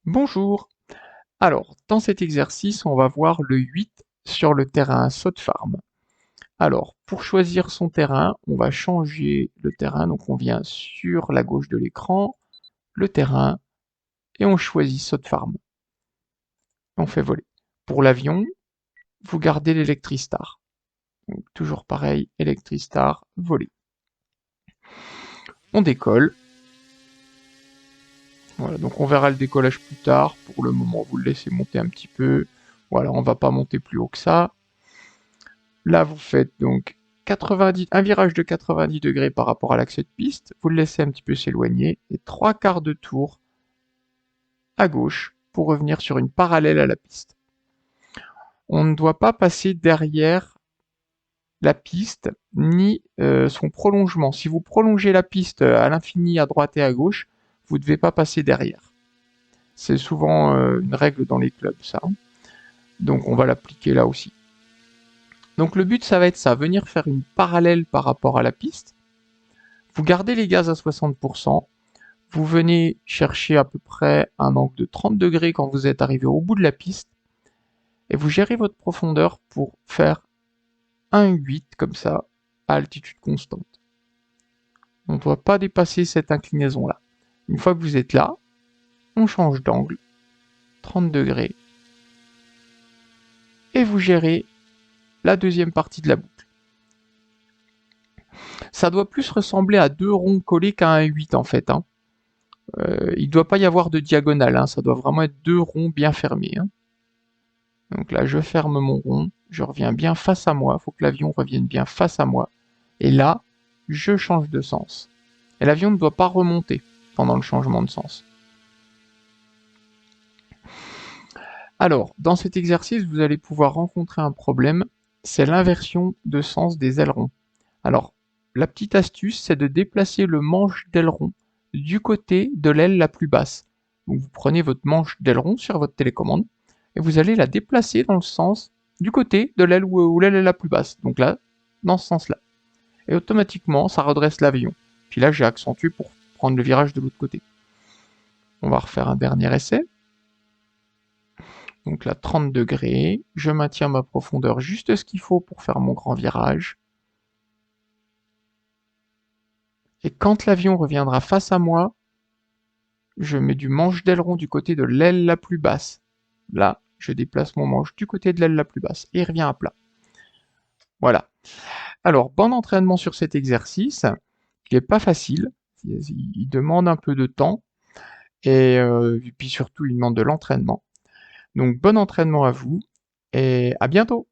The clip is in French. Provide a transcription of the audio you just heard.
Bonjour. Alors, dans cet exercice, on va voir le 8 sur le terrain saut de farm. Alors, pour choisir son terrain, on va changer le terrain. Donc, on vient sur la gauche de l'écran, le terrain, et on choisit saut de farm. On fait voler. Pour l'avion, vous gardez l'Electristar. Donc, toujours pareil, Electristar, voler. On décolle. Voilà, donc on verra le décollage plus tard. Pour le moment, vous le laissez monter un petit peu. Voilà, on va pas monter plus haut que ça. Là, vous faites donc 90, un virage de 90 degrés par rapport à l'axe de piste, vous le laissez un petit peu s'éloigner, et 3/4 de tour à gauche pour revenir sur une parallèle à la piste. On ne doit pas passer derrière la piste, ni son prolongement. Si vous prolongez la piste à l'infini à droite et à gauche, vous ne devez pas passer derrière. C'est souvent une règle dans les clubs, ça. Donc on va l'appliquer là aussi. Donc le but, ça va être ça, venir faire une parallèle par rapport à la piste. Vous gardez les gaz à 60%, vous venez chercher à peu près un angle de 30 degrés quand vous êtes arrivé au bout de la piste, et vous gérez votre profondeur pour faire un 8 comme ça, à altitude constante. On ne doit pas dépasser cette inclinaison-là. Une fois que vous êtes là, on change d'angle, 30 degrés, et vous gérez la deuxième partie de la boucle. Ça doit plus ressembler à deux ronds collés qu'à un 8 en fait. Il ne doit pas y avoir de diagonale, ça doit vraiment être deux ronds bien fermés. Donc là, je ferme mon rond, je reviens bien face à moi, il faut que l'avion revienne bien face à moi. Et là, je change de sens. Et l'avion ne doit pas remonter pendant le changement de sens. Alors, dans cet exercice, vous allez pouvoir rencontrer un problème, c'est l'inversion de sens des ailerons. Alors, la petite astuce, c'est de déplacer le manche d'aileron du côté de l'aile la plus basse. Donc vous prenez votre manche d'aileron sur votre télécommande, et vous allez la déplacer dans le sens du côté de l'aile où l'aile est la plus basse. Donc là, dans ce sens-là. Et automatiquement, ça redresse l'avion. Puis là, j'ai accentué pour prendre le virage de l'autre côté. On va refaire un dernier essai. Donc là, 30 degrés. Je maintiens ma profondeur juste ce qu'il faut pour faire mon grand virage. Et quand l'avion reviendra face à moi, je mets du manche d'aileron du côté de l'aile la plus basse. Là, je déplace mon manche du côté de l'aile la plus basse et il revient à plat. Voilà. Alors, bon entraînement sur cet exercice. Il n'est pas facile. Il demande un peu de temps et puis surtout, il demande de l'entraînement. Donc, bon entraînement à vous et à bientôt.